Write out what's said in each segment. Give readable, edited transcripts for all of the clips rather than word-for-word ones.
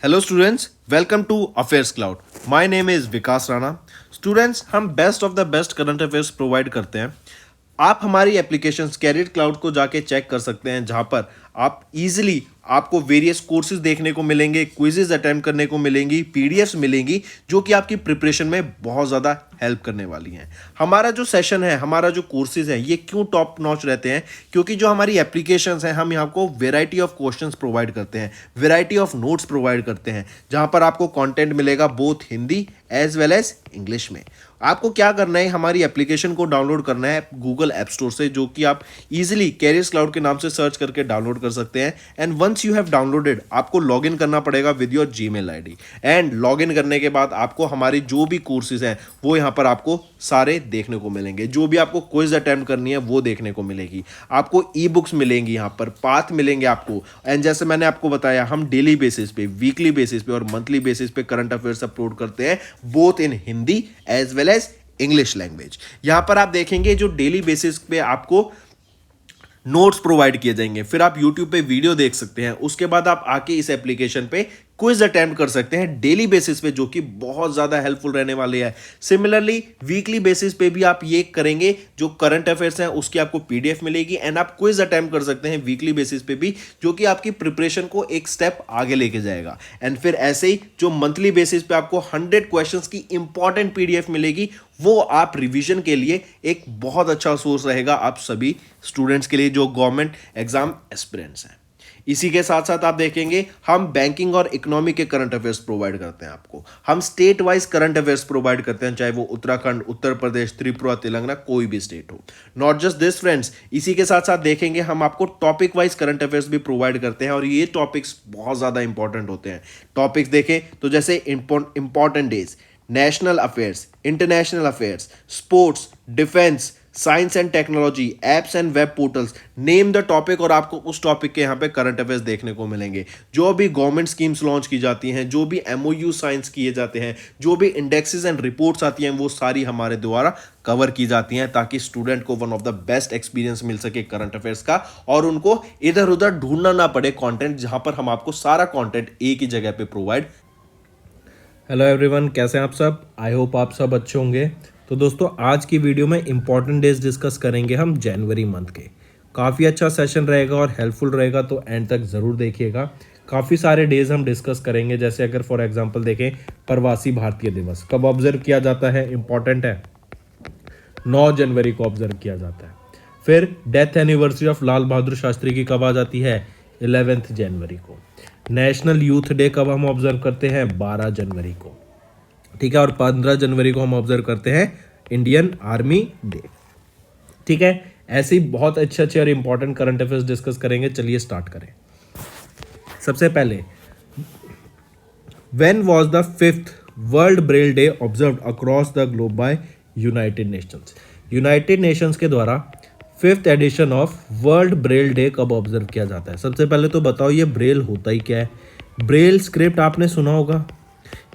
Hello students, welcome to affairs cloud. My name is Vikas Rana. Students, हम best of the best current affairs provide करते हैं। आप हमारी application career cloud को जाके चेक कर सकते हैं, जहां पर आप इजीली आपको वेरियस कोर्सेज देखने को मिलेंगे, क्विजेज अटेम्प्ट करने को मिलेंगी, पीडीएफ्स मिलेंगी जो कि आपकी प्रिपरेशन में बहुत ज़्यादा हेल्प करने वाली हैं। हमारा जो सेशन है, हमारा जो कोर्सेज है, ये क्यों टॉप नॉच रहते हैं? क्योंकि जो हमारी एप्लीकेशंस हैं, हम यहाँ को वेराइटी ऑफ क्वेश्चंस प्रोवाइड करते हैं, वेराइटी ऑफ नोट्स प्रोवाइड करते हैं, जहाँ पर आपको कंटेंट मिलेगा both Hindi as well as English में। आपको क्या करना है, हमारी एप्लीकेशन को डाउनलोड करना है गूगल ऐप स्टोर से, जो कि आप इजीली कैरियर्स क्लाउड के नाम से सर्च करके डाउनलोड कर सकते हैं। And once you have downloaded, आपको लॉगिन करना पड़ेगा with your Gmail ID. And login करने के बाद आपको हमारी जो भी कोर्सेज हैं वो यहाँ पर आपको सारे देखने को मिलेंगे। जो भी आपको क्विज अटेम्प्ट करनी है वो देखने को मिलेगी। आपको ई बुक्स मिलेंगी, यहाँ पर पाथ मिलेंगे आपको। एंड जैसे मैंने आपको बताया, हम डेली बेसिस पे, वीकली बेसिस पे और मंथली बेसिस पे करंट अफेयर्स अपलोड करते हैं, both in Hindi as well as English language. यहां पर आप देखेंगे जो डेली बेसिस पे आपको नोट्स प्रोवाइड किए जाएंगे, फिर आप यूट्यूब पे वीडियो देख सकते हैं, उसके बाद आप आके इस एप्लीकेशन पे क्विज अटेम्प्ट कर सकते हैं डेली बेसिस पे, जो कि बहुत ज़्यादा हेल्पफुल रहने वाले हैं। सिमिलरली वीकली बेसिस पे भी आप ये करेंगे, जो करंट अफेयर्स हैं उसकी आपको पीडीएफ मिलेगी एंड आप क्विज अटेम्प्ट कर सकते हैं वीकली बेसिस पे भी, जो कि आपकी प्रिपरेशन को एक स्टेप आगे लेके जाएगा। एंड फिर ऐसे ही जो मंथली बेसिस पे आपको 100 क्वेश्चंस की इंपॉर्टेंट पीडीएफ मिलेगी, वो आप रिवीजन के लिए एक बहुत अच्छा सोर्स रहेगा आप सभी स्टूडेंट्स के लिए जो गवर्नमेंट एग्जाम एस्पिरेंट्स हैं। इसी के साथ साथ आप देखेंगे, हम बैंकिंग और इकोनॉमी के करंट अफेयर्स प्रोवाइड करते हैं आपको। हम state wise current affairs provide करते हैं, चाहे वो उत्तराखंड, उत्तर प्रदेश, त्रिपुरा, तेलंगाना, कोई भी स्टेट हो। नॉट जस्ट दिस फ्रेंड्स, इसी के साथ साथ देखेंगे हम आपको टॉपिक वाइज करंट अफेयर्स भी प्रोवाइड करते हैं, और ये टॉपिक्स बहुत ज़्यादा इंपॉर्टेंट होते हैं। टॉपिक्स देखें तो जैसे important days, national affairs, international affairs, sports, defence, science and technology, apps and web portals, name the topic, और आपको उस टॉपिक के यहाँ पे करंट अफेयर्स देखने को मिलेंगे। जो भी गवर्नमेंट स्कीम्स लॉन्च की जाती हैं, जो भी एमओयू साइंस किए जाते हैं, जो भी इंडेक्सेस एंड रिपोर्ट्स आती हैं, वो सारी हमारे द्वारा कवर की जाती हैं, ताकि स्टूडेंट को one of the best experience मिल सके करंट अफेयर्स का, और उनको इधर उधर ढूंढना ना पड़े कंटेंट, जहां पर हम आपको सारा कंटेंट एक ही जगह पे प्रोवाइड। हेलो एवरीवन, कैसे हैं आप सब? आई होप आप सब अच्छे होंगे। तो दोस्तों, आज की वीडियो में इंपॉर्टेंट डेज डिस्कस करेंगे हम जनवरी मंथ के। काफ़ी अच्छा सेशन रहेगा और हेल्पफुल रहेगा, तो एंड तक ज़रूर देखिएगा। काफ़ी सारे डेज हम डिस्कस करेंगे, जैसे अगर फॉर एग्जांपल देखें, प्रवासी भारतीय दिवस कब ऑब्जर्व किया जाता है, इंपॉर्टेंट है, 9 जनवरी को ऑब्जर्व किया जाता है। फिर death anniversary of Lal Bahadur Shastri की कब आ जाती है, 11 जनवरी को। नेशनल यूथ डे कब हम ऑब्जर्व करते हैं, 12 जनवरी को, ठीक है। और 15 जनवरी को हम ऑब्जर्व करते हैं इंडियन आर्मी डे, ठीक है। ऐसे ही बहुत अच्छे अच्छे और इंपॉर्टेंट करंट अफेयर्स डिस्कस करेंगे। चलिए स्टार्ट करें। सबसे पहले, when was the 5th world Braille day observed across the globe by United Nations? United Nations के द्वारा 5th edition of world Braille day कब ऑब्जर्व किया जाता है? सबसे पहले तो बताओ, ये ब्रेल होता ही क्या है? ब्रेल स्क्रिप्ट आपने सुना होगा।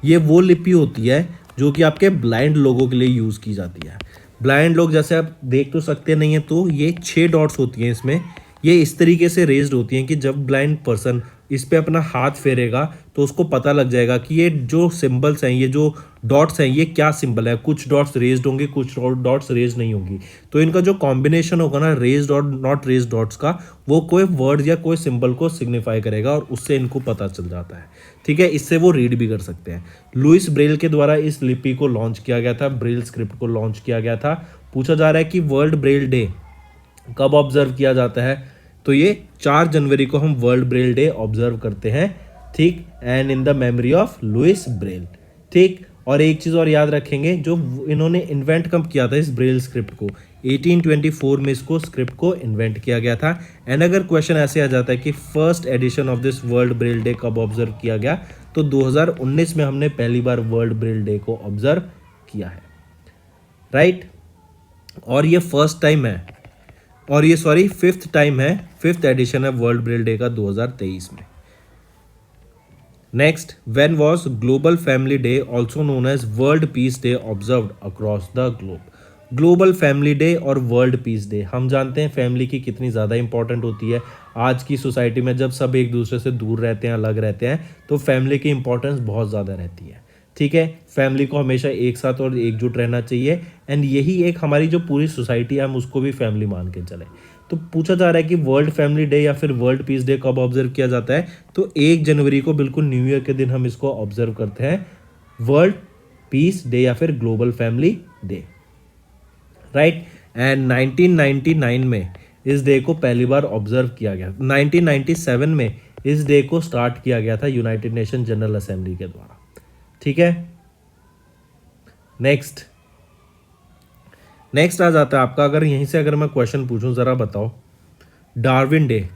ये वो लिपि होती है जो कि आपके ब्लाइंड लोगों के लिए यूज़ की जाती है। ब्लाइंड लोग, जैसे आप देख तो सकते नहीं है, तो ये 6 डॉट्स होती हैं इसमें। ये इस तरीके से रेज्ड होती हैं कि जब ब्लाइंड पर्सन इस पे अपना हाथ फेरेगा तो उसको पता लग जाएगा कि ये जो सिंबल्स हैं, ये जो डॉट्स हैं, ये क्या सिंबल है। कुछ डॉट्स रेज्ड होंगे, कुछ डॉट्स रेज नहीं होंगी। तो इनका जो कॉम्बिनेशन होगा ना, रेज्ड और नॉट रेज्ड डॉट्स का, वो कोई वर्ड या कोई सिंबल को सिग्निफाई करेगा, और उससे इनको पता चल जाता है, ठीक है। इससे वो रीड भी कर सकते हैं। लुइस ब्रेल के द्वारा इस लिपि को लॉन्च किया गया था, ब्रेल स्क्रिप्ट को लॉन्च किया गया था। पूछा जा रहा है कि वर्ल्ड ब्रेल डे कब ऑब्जर्व किया जाता है? तो ये 4 जनवरी को हम वर्ल्ड ब्रेल डे ऑब्जर्व करते हैं, ठीक। And in the memory of Louis Braille, ठीक। और एक चीज़ और याद रखेंगे, जो इन्होंने इन्वेंट कब किया था इस ब्रेल स्क्रिप्ट को, 1824 में इसको स्क्रिप्ट को इन्वेंट किया गया था। एंड अगर क्वेश्चन ऐसे आ जाता है कि first edition of this world Braille day कब ऑब्जर्व किया गया, तो 2019 में हमने पहली बार वर्ल्ड ब्रेल डे को ऑब्जर्व किया है, राइट। और ये फर्स्ट टाइम है, और ये सॉरी 5th टाइम है, 5th एडिशन है वर्ल्ड ब्रेल डे का 2023 में। Next, when was global family day also known as world peace day observed across the globe? Global family day और वर्ल्ड पीस डे, हम जानते हैं फैमिली की कितनी ज़्यादा इंपॉर्टेंट होती है। आज की सोसाइटी में जब सब एक दूसरे से दूर रहते हैं, अलग रहते हैं, तो फैमिली की इंपॉर्टेंस बहुत ज़्यादा रहती है। ठीक है, फैमिली को हमेशा एक साथ और एकजुट रहना चाहिए, एंड यही एक हमारी जो पूरी सोसाइटी है हम उसको भी फैमिली मान के चले। तो पूछा जा रहा है कि वर्ल्ड फैमिली डे या फिर वर्ल्ड पीस डे कब ऑब्जर्व किया जाता है, तो 1 जनवरी को बिल्कुल न्यू ईयर के दिन हम इसको ऑब्जर्व करते हैं, वर्ल्ड पीस डे या फिर global family day, right. And 1999 में इस डे को पहली बार ऑब्जर्व किया गया। 1997 में इस डे को स्टार्ट किया गया था यूनाइटेड नेशन जनरल असेंबली के द्वारा। ठीक है, नेक्स्ट आ जाता है आपका, अगर यहीं से अगर मैं क्वेश्चन पूछूं, जरा बताओ डार्विन डे।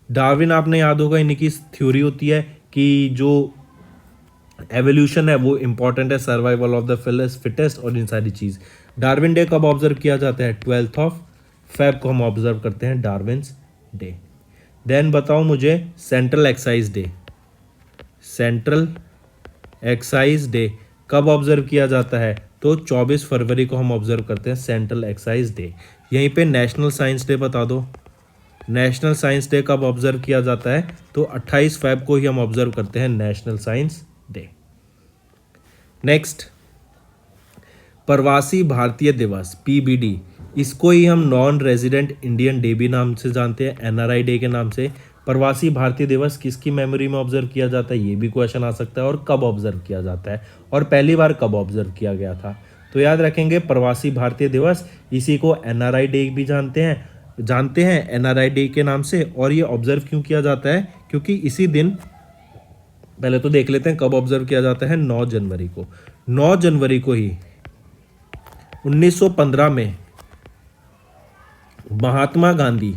डार्विन आपने याद होगा, इनकी थ्योरी होती है कि जो एवोल्यूशन है वो इंपॉर्टेंट है, सर्वाइवल ऑफ द फिटेस्ट और इन सारी चीज। डार्विन डे कब ऑब्जर्व किया जाता है? 12 फेब को हम ऑब्जर्व करते हैं डार्विन्स डे। देन बताओ मुझे सेंट्रल एक्साइज डे कब ऑब्जर्व किया जाता है? तो 24 फरवरी को हम ऑब्जर्व करते हैं सेंट्रल एक्साइज डे। यहीं पे नेशनल साइंस डे बता दो, नेशनल साइंस डे कब ऑब्जर्व किया जाता है? तो 28 फेब को ही हम ऑब्जर्व करते हैं नेशनल साइंस डे। नेक्स्ट, प्रवासी भारतीय दिवस पीबीडी, इसको ही हम नॉन रेजिडेंट इंडियन डे भी नाम से जानते हैं, एनआरआई डे के नाम से। प्रवासी भारतीय दिवस किसकी मेमोरी में ऑब्जर्व किया जाता है, ये भी क्वेश्चन आ सकता है, और कब ऑब्जर्व किया जाता है, और पहली बार कब ऑब्जर्व किया गया था। तो याद रखेंगे प्रवासी भारतीय दिवस, इसी को एनआरआई डे भी जानते हैं एनआरआई डे के नाम से। और ये ऑब्जर्व क्यों किया जाता है? क्योंकि इसी दिन, पहले तो देख लेते हैं कब ऑब्जर्व किया जाता है, 9 जनवरी को। 9 जनवरी को ही 1915 में महात्मा गांधी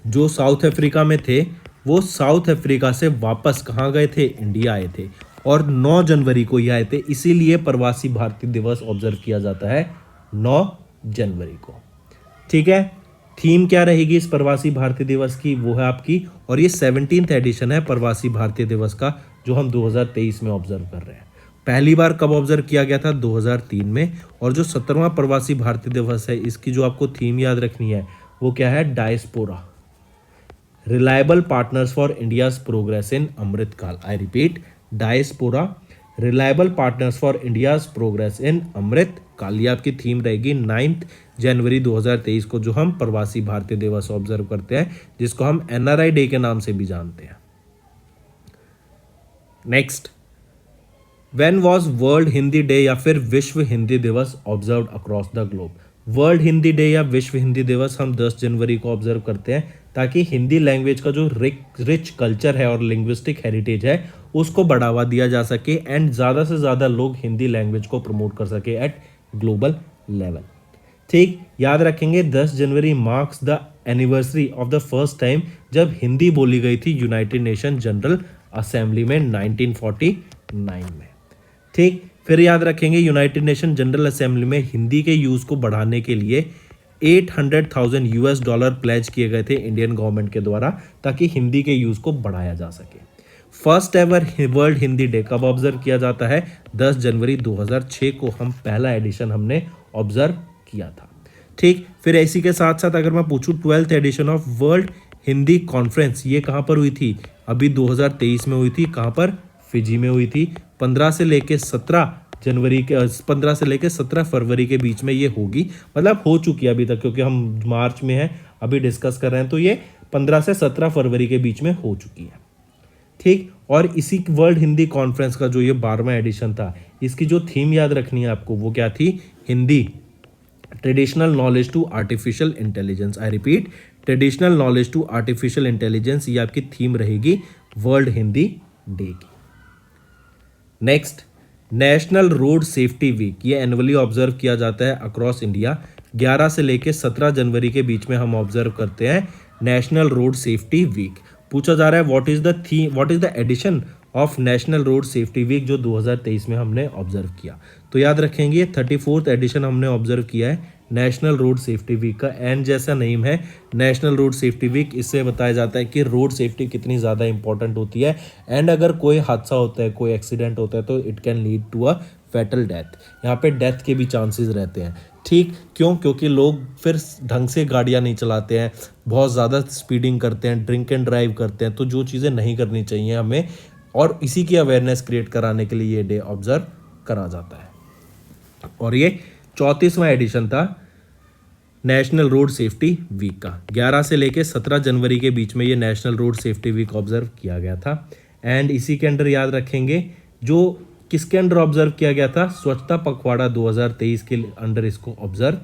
जो साउथ अफ्रीका में थे, वो साउथ अफ्रीका से वापस कहाँ गए थे? इंडिया आए थे, और 9 जनवरी को ही आए थे, इसीलिए प्रवासी भारतीय दिवस ऑब्जर्व किया जाता है 9 जनवरी को। ठीक है, थीम क्या रहेगी इस प्रवासी भारतीय दिवस की? वो है आपकी, और ये 17th एडिशन है प्रवासी भारतीय दिवस का, जो हम 2023 में ऑब्जर्व कर रहे हैं। पहली बार कब ऑब्जर्व किया गया था? 2003 में। और जो 17वां प्रवासी भारतीय दिवस है, इसकी जो आपको थीम याद रखनी है वो क्या है? Diaspora, reliable partners for India's progress in Amrit Kaal. I repeat, diaspora, reliable partners for India's progress in Amrit Kaal. ये आपकी थीम रहेगी 9 जनवरी 2023 को, जो हम प्रवासी भारतीय दिवस ऑब्जर्व करते हैं, जिसको हम एनआरआई डे के नाम से भी जानते हैं। Next, when was world Hindi day या फिर विश्व हिंदी दिवस observed across the globe? World Hindi day या विश्व हिंदी दिवस हम 10 जनवरी को ऑब्जर्व करते हैं, ताकि हिंदी लैंग्वेज का जो रिच कल्चर है और लिंग्विस्टिक हेरिटेज है उसको बढ़ावा दिया जा सके, एंड ज़्यादा से ज़्यादा लोग हिंदी लैंग्वेज को प्रमोट कर सके एट ग्लोबल लेवल। ठीक, याद रखेंगे 10 January marks the anniversary of the first time जब हिंदी बोली गई थी यूनाइटेड नेशन जनरल असेंबली में 1949 में। ठीक, फिर याद रखेंगे यूनाइटेड नेशन जनरल असेंबली में हिंदी के यूज़ को बढ़ाने के लिए $800,000 प्लेज किए गए थे इंडियन गवर्नमेंट के द्वारा, ताकि हिंदी के यूज़ को बढ़ाया जा सके। First ever world Hindi day कब ऑब्जर्व किया जाता है? 10 जनवरी 2006 को हम पहला एडिशन हमने ऑब्जर्व किया था। ठीक, फिर इसी के साथ साथ अगर मैं पूछूं 12th edition of world Hindi conference, ये कहाँ पर हुई थी? अभी 2023 में हुई थी। कहाँ पर? फिजी में हुई थी। 15 से लेके 17 फरवरी के बीच में ये होगी, मतलब हो चुकी है अभी तक, क्योंकि हम मार्च में हैं अभी डिस्कस कर रहे हैं, तो ये 15 से 17 फरवरी के बीच में हो चुकी है। ठीक, और इसी वर्ल्ड हिंदी कॉन्फ्रेंस का जो ये 12वां एडिशन था, इसकी जो थीम याद रखनी है आपको, वो क्या थी? Hindi traditional knowledge to artificial intelligence. I repeat, traditional knowledge to artificial intelligence, ये आपकी थीम रहेगी वर्ल्ड हिंदी डे की। Next, national road safety week, ये एनुअली ऑब्जर्व किया जाता है अक्रॉस इंडिया। 11 से लेके 17 जनवरी के बीच में हम ऑब्जर्व करते हैं नेशनल रोड सेफ्टी वीक। पूछा जा रहा है what is the edition of national road safety week, जो 2023 में हमने ऑब्जर्व किया। तो याद रखेंगे 34th एडिशन हमने ऑब्जर्व किया है नेशनल रोड सेफ्टी वीक का। एन जैसा नेम है नेशनल रोड सेफ्टी वीक, इससे बताया जाता है कि रोड सेफ्टी कितनी ज़्यादा इंपॉर्टेंट होती है। एंड अगर कोई हादसा होता है, कोई एक्सीडेंट होता है तो it can lead to a fatal death. यहाँ पे डेथ के भी चांसेस रहते हैं। ठीक क्यों? क्योंकि लोग फिर ढंग से गाड़ियाँ नहीं चलाते हैं, बहुत ज़्यादा स्पीडिंग करते हैं, ड्रिंक एंड ड्राइव करते हैं, तो जो चीज़ें नहीं करनी चाहिए हमें, और इसी की अवेयरनेस क्रिएट कराने के लिए ये डे ऑब्जर्व करा जाता है। और ये 34वां एडिशन था नेशनल रोड सेफ्टी वीक का। 11 से लेके 17 जनवरी के बीच में ये national road safety week observe किया गया था। एंड इसी के अंडर याद रखेंगे जो किसके अंडर ऑब्जर्व किया गया था, स्वच्छता पखवाड़ा 2023 के अंडर इसको ऑब्जर्व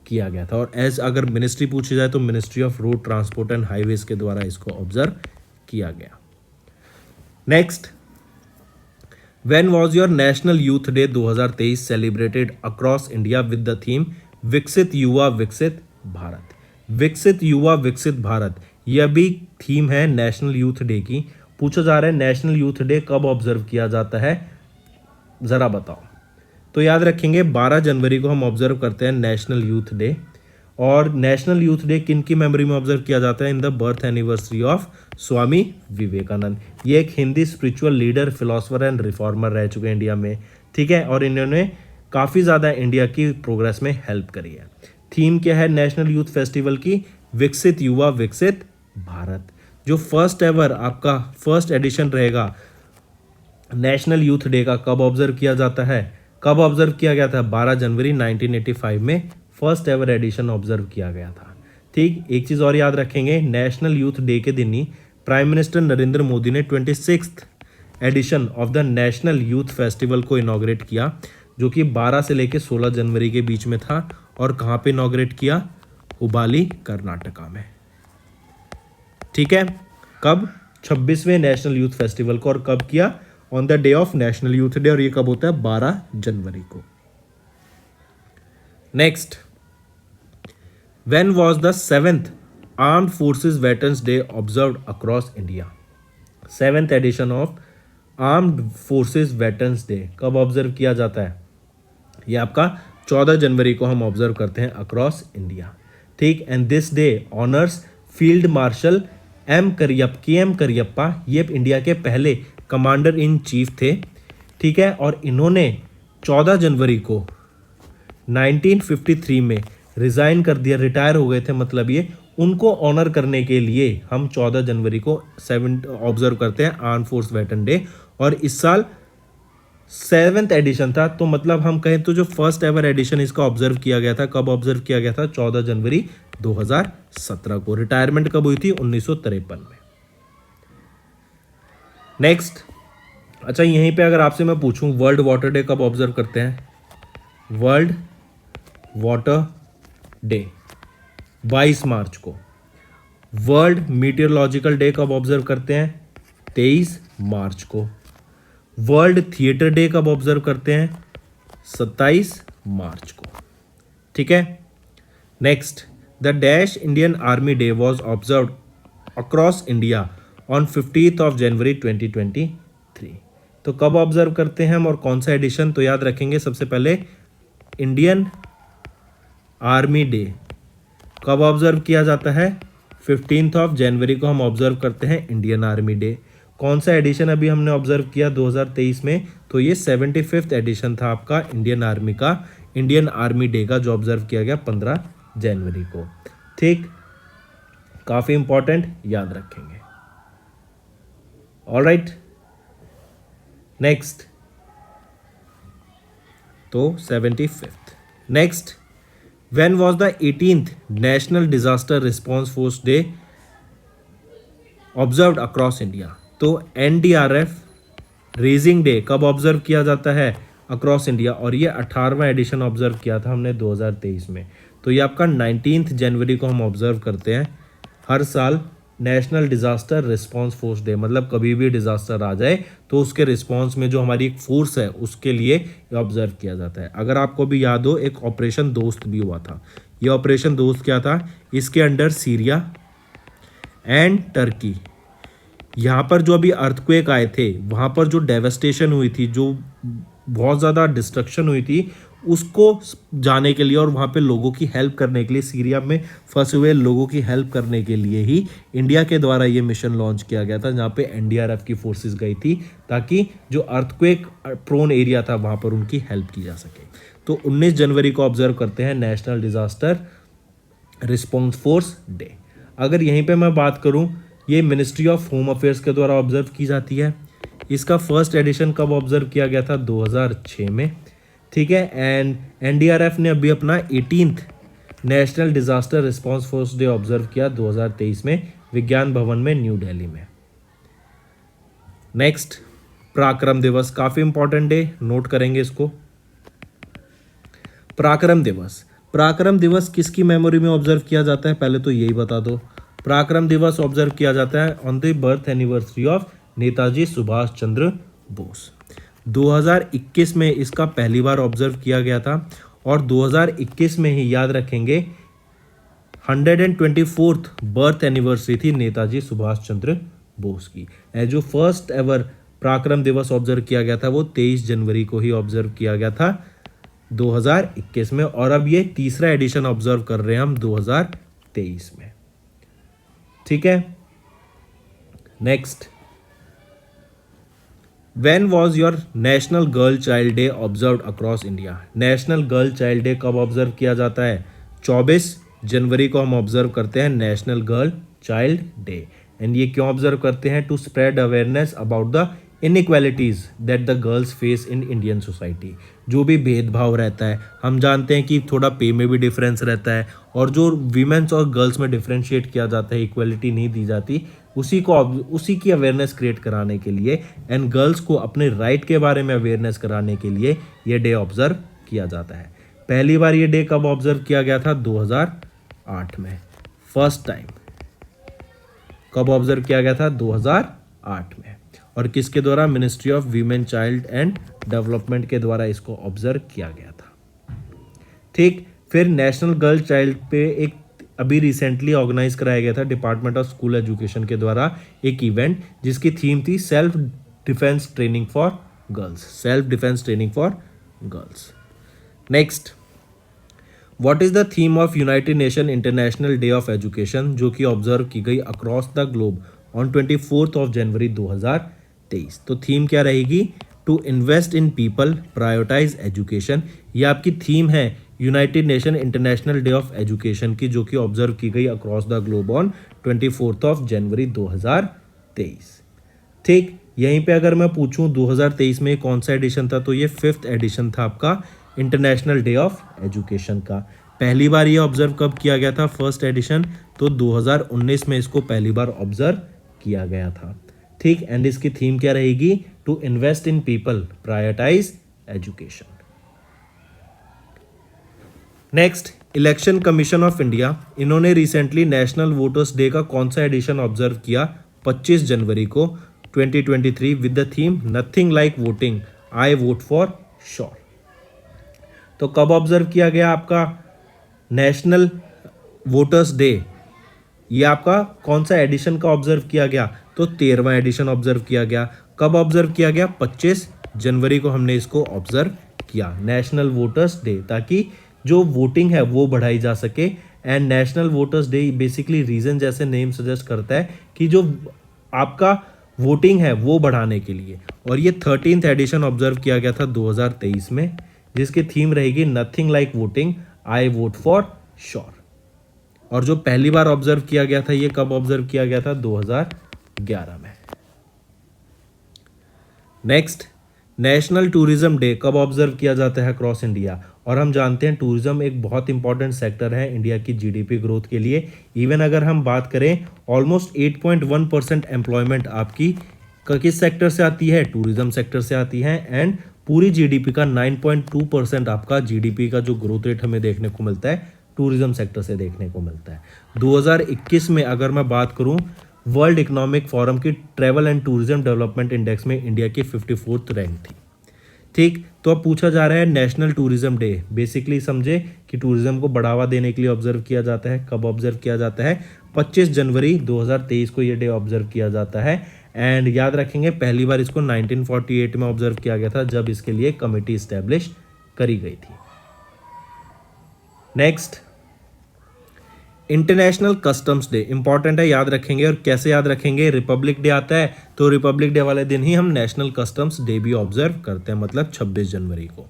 किया गया था। और एज अगर मिनिस्ट्री पूछी जाए तो ministry of road transport and highways के द्वारा इसको ऑब्जर्व किया गया। Next, when was your national youth day 2023 celebrated across India with the theme विकसित युवा विकसित भारत। विकसित युवा विकसित भारत, यह भी थीम है नेशनल यूथ डे की। पूछा जा रहा है नेशनल यूथ डे कब ऑब्जर्व किया जाता है, ज़रा बताओ। तो याद रखेंगे 12 जनवरी को हम ऑब्जर्व करते हैं नेशनल यूथ डे। और नेशनल यूथ डे किन की मेमोरी में ऑब्जर्व किया जाता है? In the birth anniversary of Swami Vivekananda. ये एक Hindi spiritual leader, philosopher and reformer रह चुके हैं इंडिया में, ठीक है, और इन्होंने काफ़ी ज़्यादा इंडिया की प्रोग्रेस में हेल्प करी है। थीम क्या है नेशनल यूथ फेस्टिवल की? विकसित युवा विकसित भारत। जो फर्स्ट एवर आपका फर्स्ट एडिशन रहेगा नेशनल यूथ डे का, कब ऑब्जर्व किया जाता है? कब ऑब्जर्व किया गया था? 12 जनवरी 1985 में फर्स्ट एवर एडिशन ऑब्जर्व किया गया था। ठीक, एक चीज़ और याद रखेंगे, नेशनल यूथ डे के दिन ही प्राइम मिनिस्टर नरेंद्र मोदी ने 26th edition of the national youth festival को इनॉग्रेट किया, जो कि 12 से लेकर 16 जनवरी के बीच में था। और कहाँ पे इनॉग्रेट किया? हुबाली, कर्नाटका में। ठीक है, कब? 26वें नेशनल यूथ फेस्टिवल को। और कब किया? On the day of national youth day. और ये कब होता है? 12 जनवरी को। Next, when was the 7th armed forces veterans day observed across India? 7th edition of armed forces veterans day कब ऑब्जर्व किया जाता है? ये आपका 14 जनवरी को हम ऑब्जर्व करते हैं अक्रॉस इंडिया। ठीक, and this day honours field marshal के एम करियप्पा। ये इंडिया के पहले कमांडर इन चीफ थे, ठीक है, और इन्होंने 14 जनवरी को 1953 में रिज़ाइन कर दिया, रिटायर हो गए थे, मतलब ये उनको ऑनर करने के लिए हम 14 जनवरी को 7 ऑब्जर्व करते हैं आर्म फोर्स वेटरन डे। और इस साल 7th एडिशन था, तो मतलब हम कहें तो जो फर्स्ट एवर एडिशन इसका ऑब्जर्व किया गया था, कब ऑब्जर्व किया गया था? 14 जनवरी 2017 को। रिटायरमेंट कब हुई थी? 1953 में। नेक्स्ट, अच्छा यहीं पे अगर आपसे मैं पूछूं वर्ल्ड वाटर डे कब ऑब्जर्व करते हैं? वर्ल्ड वाटर डे 22 मार्च को। वर्ल्ड मीटियोरलॉजिकल डे कब ऑब्जर्व करते हैं? 23 मार्च को। वर्ल्ड थिएटर डे कब ऑब्जर्व करते हैं? 27 मार्च को। ठीक है, next, the dash Indian army day was observe across India on 15th of January 2023। तो कब ऑब्जर्व करते हैं हम और कौन सा एडिशन? तो याद रखेंगे सबसे पहले इंडियन आर्मी डे कब ऑब्जर्व किया जाता है? 15th of January को हम ऑब्जर्व करते हैं इंडियन आर्मी डे। कौन सा एडिशन अभी हमने ऑब्जर्व किया 2023 में? तो ये 75th एडिशन था आपका इंडियन आर्मी का, इंडियन आर्मी डे का, जो ऑब्जर्व किया गया 15 जनवरी को। ठीक, काफ़ी इंपॉर्टेंट, याद रखेंगे। ऑल राइट, नेक्स्ट, तो 75th। Next, when was the 18th national disaster response force day observed across India? तो NDRF रेजिंग डे कब ऑब्जर्व किया जाता है अक्रॉस इंडिया? और ये 18वां एडिशन ऑब्जर्व किया था हमने 2023 में। तो ये आपका 19th जनवरी को हम ऑब्जर्व करते हैं हर साल national disaster response force day. मतलब कभी भी डिज़ास्टर आ जाए तो उसके रिस्पांस में जो हमारी एक फोर्स है उसके लिए ऑब्जर्व किया जाता है। अगर आपको भी याद हो, एक ऑपरेशन दोस्त भी हुआ था। ये ऑपरेशन दोस्त क्या था? इसके अंडर सीरिया एंड टर्की, यहाँ पर जो अभी अर्थक्वेक आए थे, वहाँ पर जो डेवस्टेशन हुई थी, जो बहुत ज़्यादा डिस्ट्रक्शन हुई थी, उसको जाने के लिए और वहाँ पे लोगों की हेल्प करने के लिए, सीरिया में फंसे हुए लोगों की हेल्प करने के लिए ही इंडिया के द्वारा ये मिशन लॉन्च किया गया था, जहाँ पे एनडीआरएफ की फोर्सेस गई थी ताकि जो अर्थक्वेक प्रोन एरिया था वहाँ पर उनकी हेल्प की जा सके। तो 19 जनवरी को ऑब्जर्व करते हैं national disaster response force day. अगर यहीं पे मैं बात करूं, ये मिनिस्ट्री ऑफ होम अफेयर्स के द्वारा ऑब्जर्व की जाती है। इसका फर्स्ट एडिशन कब ऑब्जर्व किया गया था? 2006 में। ठीक है, एंड एनडीआरएफ ने अभी अपना 18th national disaster response force day observe किया 2023 में विज्ञान भवन में, न्यू दिल्ली में। नेक्स्ट, पराक्रम दिवस, काफी इंपॉर्टेंट डे, नोट करेंगे इसको। पराक्रम दिवस, पराक्रम दिवस किसकी मेमोरी में ऑब्जर्व किया जाता है? पहले तो यही बता दो। पराक्रम दिवस ऑब्जर्व किया जाता है on the birth anniversary of Netaji Subhash Chandra Bose. 2021 में इसका पहली बार ऑब्जर्व किया गया था और 2021 में ही, याद रखेंगे, 124th बर्थ एनिवर्सरी थी नेताजी सुभाष चंद्र बोस की। जो फर्स्ट एवर पराक्रम दिवस ऑब्जर्व किया गया था वो 23 जनवरी को ही ऑब्जर्व किया गया था 2021 में, और अब ये तीसरा एडिशन ऑब्जर्व कर रहे हैं हम 2023 में। ठीक है, next, when was your national girl child day observe across India? National girl child day कब ऑब्जर्व किया जाता है? 24 जनवरी को हम ऑब्जर्व करते हैं national girl child day. And ये क्यों ऑब्जर्व करते हैं? To spread awareness about the inequalities that the girls face in Indian society. जो भी भेदभाव रहता है, हम जानते हैं कि थोड़ा पे में भी डिफरेंस रहता है, और जो वीमेंस और गर्ल्स में डिफरेंशिएट किया जाता है, इक्वलिटी नहीं दी जाती, उसी की अवेयरनेस क्रिएट कराने के लिए एंड गर्ल्स को अपने राइट के बारे में अवेयरनेस कराने के लिए ये डे ऑब्जर्व किया जाता है। पहली बार ये डे कब ऑब्जर्व किया गया था? 2008 में, फर्स्ट टाइम। कब ऑब्जर्व किया गया था? 2008 में। और किसके द्वारा? Ministry of women child and development के द्वारा इसको ऑब्जर्व किया गया था। ठीक, फिर नेशनल गर्ल चाइल्ड पे एक अभी रिसेंटली ऑर्गेनाइज कराया गया था डिपार्टमेंट ऑफ स्कूल एजुकेशन के द्वारा एक इवेंट, जिसकी थीम थी self defence training for girls. Self defence training for girls. Next, what is the theme of United Nation international day of education, जो कि ऑब्जर्व की गई across the globe on 24 of January 2023? तो theme क्या रहेगी? To invest in people, prioritise education. ये आपकी theme है United Nation international day of education की, जो कि ऑब्जर्व की गई across the globe on 24 of January 2023। ठीक, यहीं पे अगर मैं पूछूं 2023 में कौन सा एडिशन था, तो ये 5th एडिशन था आपका इंटरनेशनल डे ऑफ एजुकेशन का। पहली बार ये ऑब्जर्व कब किया गया था? फर्स्ट एडिशन, तो 2019 में इसको पहली बार ऑब्जर्व किया गया था। ठीक, एंड इसकी थीम क्या रहेगी? To invest in people, prioritise education. Next, election commission of India, इन्होंने रिसेंटली नेशनल वोटर्स डे का कौन सा एडिशन ऑब्जर्व किया? 25 जनवरी को 2023 with the theme nothing like voting, I vote for sure. तो कब ऑब्जर्व किया गया आपका नेशनल वोटर्स डे? ये आपका कौन सा एडिशन का ऑब्जर्व किया गया? तो 13वां एडिशन ऑब्जर्व किया गया। कब ऑब्जर्व किया गया? 25 जनवरी को हमने इसको ऑब्जर्व किया, नेशनल वोटर्स डे, ताकि जो वोटिंग है वो बढ़ाई जा सके। And national voters day basically reason, जैसे नेम सजेस्ट करता है, कि जो आपका वोटिंग है वो बढ़ाने के लिए। और ये 13th एडिशन ऑब्जर्व किया गया था 2023 में, जिसकी थीम रहेगी nothing like voting, I vote for sure. और जो पहली बार ऑब्जर्व किया गया था, ये कब ऑब्जर्व किया गया था? 2011 में। नेक्स्ट, नेशनल टूरिज्म डे कब ऑब्जर्व किया जाता है अक्रॉस इंडिया? और हम जानते हैं टूरिज्म एक बहुत इंपॉर्टेंट सेक्टर है इंडिया की जीडीपी ग्रोथ के लिए। इवन अगर हम बात करें, ऑलमोस्ट 8.1% एम्प्लॉयमेंट आपकी किस सेक्टर से आती है? टूरिज्म सेक्टर से आती है। एंड पूरी जीडीपी का 9.2% आपका जीडीपी का जो ग्रोथ रेट हमें देखने को मिलता है टूरिज्म सेक्टर से देखने को मिलता है। 2021 में अगर मैं बात करूं, वर्ल्ड इकोनॉमिक फोरम की travel and tourism development index में इंडिया की 54th रैंक थी। ठीक, तो अब पूछा जा रहा है नेशनल टूरिज्म डे, बेसिकली समझे कि टूरिज्म को बढ़ावा देने के लिए ऑब्जर्व किया जाता है। कब ऑब्जर्व किया जाता है? 25 जनवरी 2023 को ये डे ऑब्जर्व किया जाता है। एंड याद रखेंगे, पहली बार इसको 1948 में ऑब्जर्व किया गया था, जब इसके लिए कमेटी इस्टेब्लिश करी गई थी। Next, international customs day important है, याद रखेंगे। और कैसे याद रखेंगे, रिपब्लिक डे आता है तो रिपब्लिक डे वाले दिन ही हम नेशनल कस्टम्स डे भी ऑब्जर्व करते हैं, मतलब 26 जनवरी को।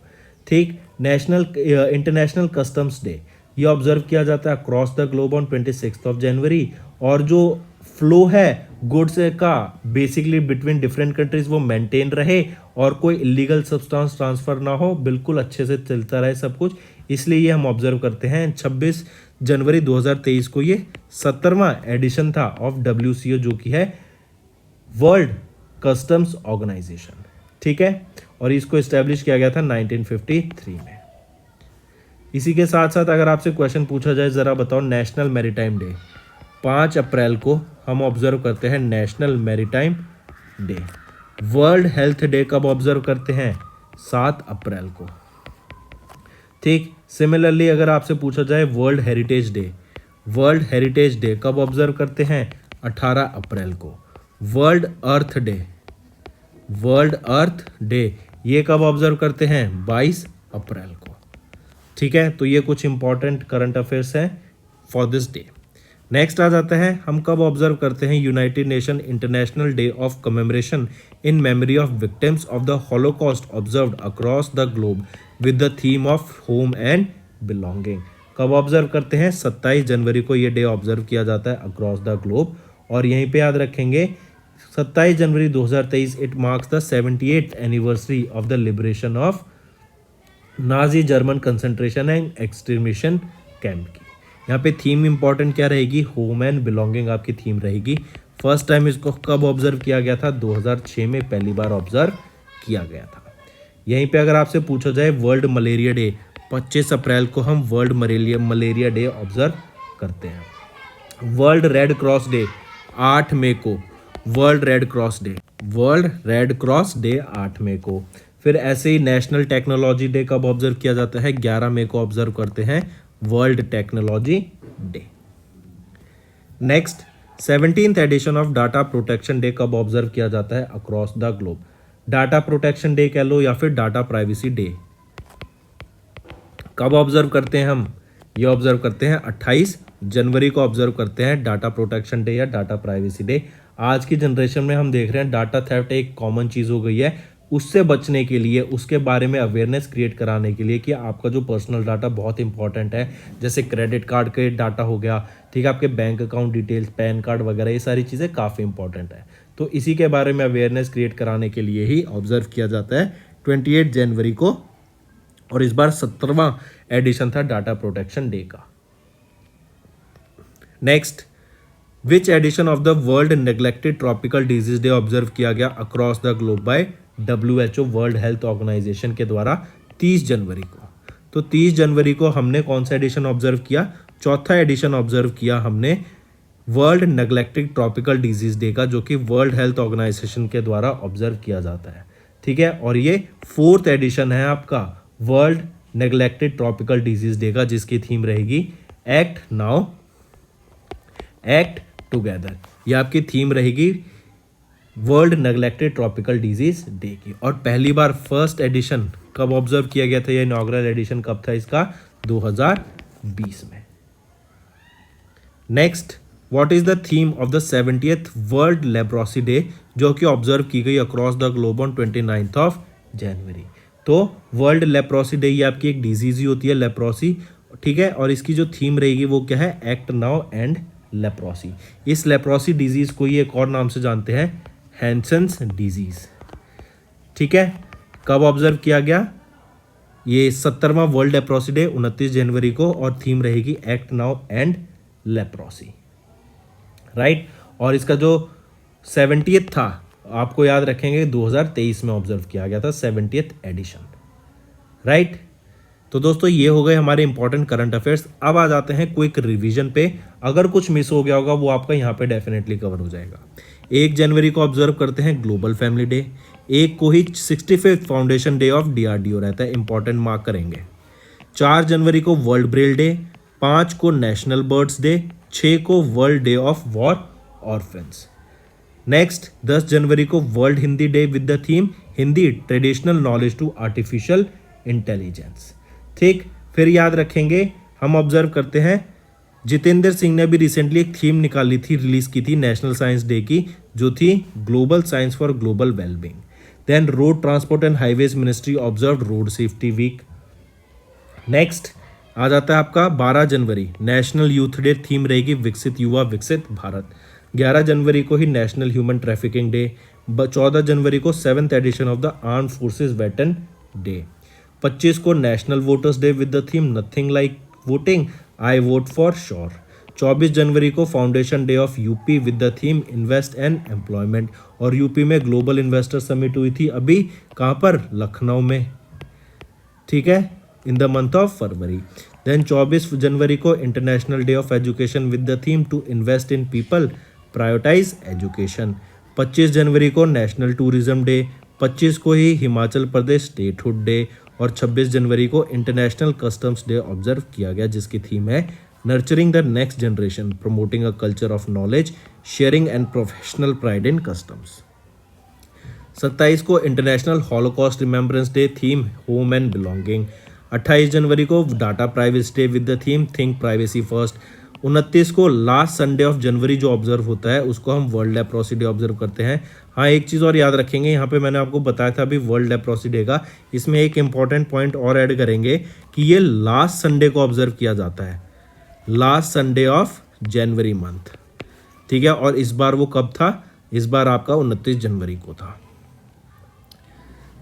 ठीक, इंटरनेशनल कस्टम्स डे ये ऑब्जर्व किया जाता है across the globe on 26 of January. और जो फ्लो है गुड्स का बेसिकली बिटवीन डिफरेंट कंट्रीज वो मेंटेन रहे और कोई इलीगल सब्सटेंस ट्रांसफर ना हो, बिल्कुल अच्छे से चलता रहे सब कुछ, इसलिए ये हम ऑब्जर्व करते हैं। 26 जनवरी 2023 को ये 17वां एडिशन था ऑफ WCO, जो कि है वर्ल्ड कस्टम्स ऑर्गेनाइजेशन। ठीक है, और इसको इस्टेब्लिश किया गया था 1953 में। इसी के साथ साथ अगर आपसे क्वेश्चन पूछा जाए, ज़रा बताओ नेशनल मैरीटाइम डे 5 अप्रैल को हम ऑब्जर्व करते हैं, national maritime day. World health day कब ऑब्जर्व करते हैं, 7 अप्रैल को। ठीक, सिमिलरली अगर आपसे पूछा जाए वर्ल्ड हेरिटेज डे कब ऑब्जर्व करते हैं, 18 अप्रैल को। वर्ल्ड अर्थ डे ये कब ऑब्जर्व करते हैं, 22 अप्रैल को। ठीक है, तो ये कुछ इंपॉर्टेंट करंट अफेयर्स हैं फॉर दिस डे। नेक्स्ट आ जाता है, हम कब ऑब्जर्व करते हैं United Nation international day of commemoration in memory of victims of the Holocaust observed across the globe with the theme of home and belonging. कब observe करते हैं, 27 जनवरी को ये डे ऑब्जर्व किया जाता है अक्रॉस द ग्लोब। और यहीं पे याद रखेंगे 27 जनवरी 2023 it marks the 78th anniversary of the liberation of Nazi German concentration and extermination camp की। यहाँ पे थीम इंपॉर्टेंट क्या रहेगी, होम एंड बिलोंगिंग आपकी थीम रहेगी। फर्स्ट टाइम इसको कब ऑब्जर्व किया गया था, 2006 में पहली बार ऑब्जर्व किया गया था। यहीं पे अगर आपसे पूछा जाए वर्ल्ड मलेरिया डे, 25 अप्रैल को हम वर्ल्ड मलेरिया डे ऑब्जर्व करते हैं। वर्ल्ड रेड क्रॉस डे 8 मई को, वर्ल्ड रेड क्रॉस डे 8 मई को। फिर ऐसे ही नेशनल टेक्नोलॉजी डे कब ऑब्जर्व किया जाता है, 11 मई को ऑब्जर्व करते हैं world technology day. Next, 17th edition of data protection day कब ऑब्जर्व किया जाता है across the globe. Data protection day कह लो या फिर डाटा प्राइवेसी डे, कब ऑब्जर्व करते हैं हम, ये ऑब्जर्व करते हैं 28 जनवरी को ऑब्जर्व करते हैं डाटा प्रोटेक्शन डे या डाटा प्राइवेसी डे। आज की जनरेशन में हम देख रहे हैं डाटा थेफ्ट एक कॉमन चीज़ हो गई है। उससे बचने के लिए, उसके बारे में अवेयरनेस क्रिएट कराने के लिए कि आपका जो पर्सनल डाटा बहुत इंपॉर्टेंट है, जैसे क्रेडिट कार्ड के डाटा हो गया, ठीक है, आपके bank account details, pan card वगैरह, ये सारी चीज़ें काफ़ी इंपॉर्टेंट है। तो इसी के बारे में अवेयरनेस क्रिएट कराने के लिए ही ऑब्जर्व किया जाता है 28 जनवरी को। और इस बार 17वां एडिशन था डाटा प्रोटेक्शन डे का। Next, which edition of the world neglected tropical disease day observe किया गया across the globe by WHO world health organisation के द्वारा 30 जनवरी को। तो 30 जनवरी को हमने कौन सा एडिशन ऑब्जर्व किया, 4था एडिशन ऑब्जर्व किया हमने world neglected tropical disease day का, जो कि वर्ल्ड हेल्थ ऑर्गेनाइजेशन के द्वारा ऑब्जर्व किया जाता है। ठीक है, और ये 4th एडिशन है आपका world neglected tropical disease day का, जिसकी थीम रहेगी एक्ट नाउ एक्ट टुगेदर। ये आपकी थीम रहेगी world neglected tropical disease day की। और पहली बार फर्स्ट एडिशन कब ऑब्जर्व किया गया था, ये इनॉग्रल एडिशन कब था इसका, 2020 में। Next, what is the theme of the 70th world leprosy day, जो कि ऑब्जर्व की गई across the globe on 29 of January. तो वर्ल्ड लेप्रोसी डे ये आपकी एक डिजीज ही होती है, लेप्रोसी। ठीक है, और इसकी जो थीम रहेगी वो क्या है, एक्ट नाउ एंड लेप्रोसी। इस लेप्रोसी डिजीज को ये एक और नाम से जानते हैं, हैंसन्स डिजीज। ठीक है, कब ऑब्जर्व किया गया, ये 17वां वर्ल्ड लेप्रोसी डे 29 जनवरी को, और थीम रहेगी act now and leprosy, right. और इसका जो 70th था, आपको याद रखेंगे 2023 में ऑब्जर्व किया गया था 70th एडिशन, राइट। तो दोस्तों ये हो गए हमारे इंपॉर्टेंट करंट अफेयर्स। अब आ जाते हैं क्विक रिवीजन पे। अगर कुछ मिस हो गया होगा वो आपका यहाँ पे डेफिनेटली कवर हो जाएगा। 1 जनवरी को ऑब्जर्व करते हैं ग्लोबल फैमिली डे। 1 को ही 65th foundation day of DRDO रहता है, इंपॉर्टेंट मार्क करेंगे। 4 जनवरी को वर्ल्ड ब्रेल डे, 5 को नेशनल बर्ड्स डे, 6 को world day of war orphans. Next 10 जनवरी को world Hindi day with the theme Hindi traditional knowledge to artificial intelligence. ठीक, फिर याद रखेंगे हम ऑब्जर्व करते हैं जितेंद्र सिंह ने अभी रिसेंटली एक थीम निकाली थी, रिलीज की थी नेशनल साइंस डे की, जो थी global science for global wellbeing. Then road transport and highways ministry observe road safety week. Next आ जाता है आपका 12 जनवरी नेशनल यूथ डे, थीम रहेगी विकसित युवा विकसित भारत। 11 जनवरी को ही नेशनल ह्यूमन ट्रैफिकिंग डे। 14 जनवरी को 7th edition of the armed forces veteran day. 25 को national voters day with the theme nothing like voting, I vote for sure. 24 जनवरी को foundation day of UP with the theme invest and employment, और UP में global investor summit हुई थी अभी, कहाँ पर, लखनऊ में, ठीक है, in the month of February. Then 24 जनवरी को international day of education with the theme to invest in people prioritise education. 25 जनवरी को नेशनल टूरिज्म डे, 25 को ही हिमाचल प्रदेश स्टेटहुड डे, और 26 जनवरी को इंटरनेशनल कस्टम्स डे ऑब्जर्व किया गया, जिसकी थीम है nurturing the next generation, promoting a culture of knowledge, sharing and professional pride in customs. 27 को international Holocaust remembrance day, theme home and belonging. 28 जनवरी को data privacy day with the theme think privacy first. 29 को last Sunday of January जो observe होता है उसको हम world leprosy day observe करते हैं। हाँ, एक चीज़ और याद रखेंगे, यहाँ पे मैंने आपको बताया था अभी वर्ल्ड लेप्रोसी डे का, इसमें एक इंपॉर्टेंट पॉइंट और ऐड करेंगे कि ये लास्ट संडे को ऑब्जर्व किया जाता है, last Sunday of January month, ठीक है। और इस बार वो कब था, इस बार आपका 29 जनवरी को था।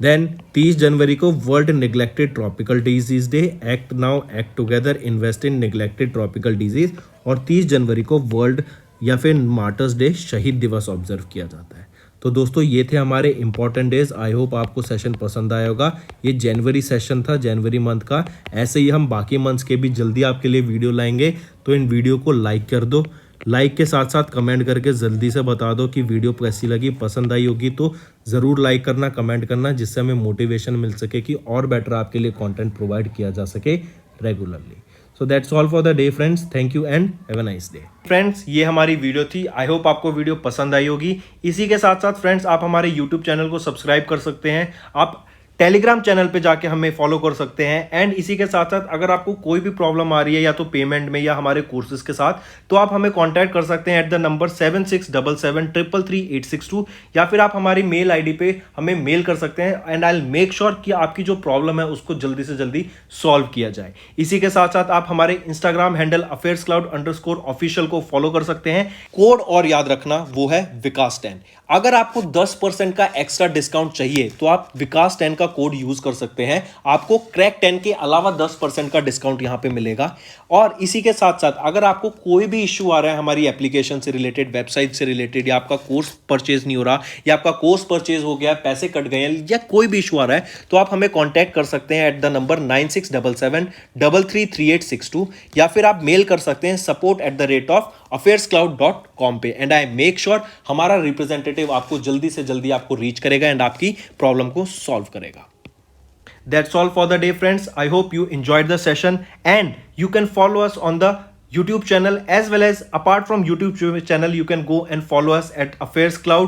देन 30 जनवरी को world neglected tropical disease day, act now act together invest in neglected tropical disease. और 30 जनवरी को वर्ल्ड या फिर मार्टर्स डे, शहीद दिवस ऑब्जर्व किया जाता है। तो दोस्तों ये थे हमारे इंपॉर्टेंट डेज। आई होप आपको सेशन पसंद आया होगा। ये जनवरी सेशन था, जनवरी मंथ का। ऐसे ही हम बाकी मंथ्स के भी जल्दी आपके लिए वीडियो लाएंगे, तो इन वीडियो को लाइक कर दो। लाइक के साथ साथ कमेंट करके जल्दी से बता दो कि वीडियो कैसी लगी, पसंद आई होगी तो ज़रूर लाइक करना, कमेंट करना, जिससे हमें मोटिवेशन मिल सके कि और बेटर आपके लिए कंटेंट प्रोवाइड किया जा सके regularly. So that's all for the day friends, thank you and have a nice day. Friends, ये हमारी वीडियो थी। आई होप आपको वीडियो पसंद आई होगी। इसी के साथ साथ फ्रेंड्स, आप हमारे यूट्यूब चैनल को सब्सक्राइब कर सकते हैं, आप टेलीग्राम चैनल पे जाके हमें फॉलो कर सकते हैं। एंड इसी के साथ साथ अगर आपको कोई भी प्रॉब्लम आ रही है या तो पेमेंट में या हमारे कोर्सेज के साथ, तो आप हमें कांटेक्ट कर सकते हैं एट द नंबर 7677333862, या फिर आप हमारी मेल आईडी पे हमें मेल कर सकते हैं। And I will make sure कि आपकी जो प्रॉब्लम है उसको जल्दी से जल्दी सॉल्व किया जाए। इसी के साथ साथ आप हमारे इंस्टाग्राम हैंडल affairscloud_official को फॉलो कर सकते हैं। कोड और याद रखना, वो है विकास10। अगर आपको 10% का एक्स्ट्रा डिस्काउंट चाहिए तो आप विकास10 का कोड यूज कर सकते हैं, आपको क्रैक 10 के अलावा 10% का डिस्काउंट यहां पे मिलेगा। और इसी के साथ साथ अगर आपको कोई भी इश्यू आ रहा है हमारी एप्लीकेशन से रिलेटेड, वेबसाइट से रिलेटेड, या आपका कोर्स परचेज नहीं हो रहा, या आपका कोर्स परचेज हो गया, पैसे कट गए हैं, या कोई भी इशू आ रहा है, तो आप हमें कॉन्टैक्ट कर सकते हैं एट द नंबर 9677333862, या फिर आप मेल कर सकते हैं support@affairscloud.com पे। एंड आई मेक श्योर हमारा रिप्रेजेंटेटिव आपको जल्दी से जल्दी आपको रीच करेगा एंड आपकी प्रॉब्लम को सॉल्व करेगा। That's all for the day, friends. I hope you enjoyed the session, and you can follow us on the YouTube channel, as well as apart from YouTube channel, you can go and follow us at Affairs Cloud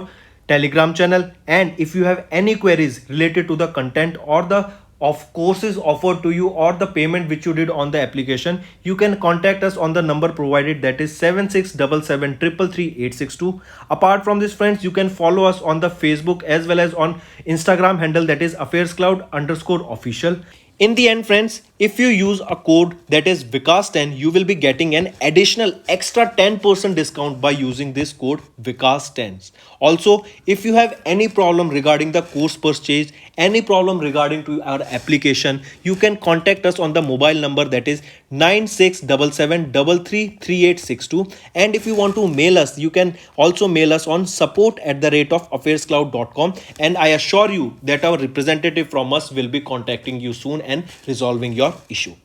Telegram channel. And if you have any queries related to the content or the of courses offered to you or the payment which you did on the application, you can contact us on the number provided, that is 7677333862. Apart from this, friends, you can follow us on the Facebook as well as on Instagram handle, that is affairscloud_official. In the end, friends, if you use a code that is Vikas10, you will be getting an additional extra 10% discount by using this code Vikas10. Also, if you have any problem regarding the course purchase, any problem regarding to our application, you can contact us on the mobile number, that is 9677333862. And if you want to mail us, you can also mail us on support@affairscloud.com. And I assure you that our representative from us will be contacting you soon and resolving your issue.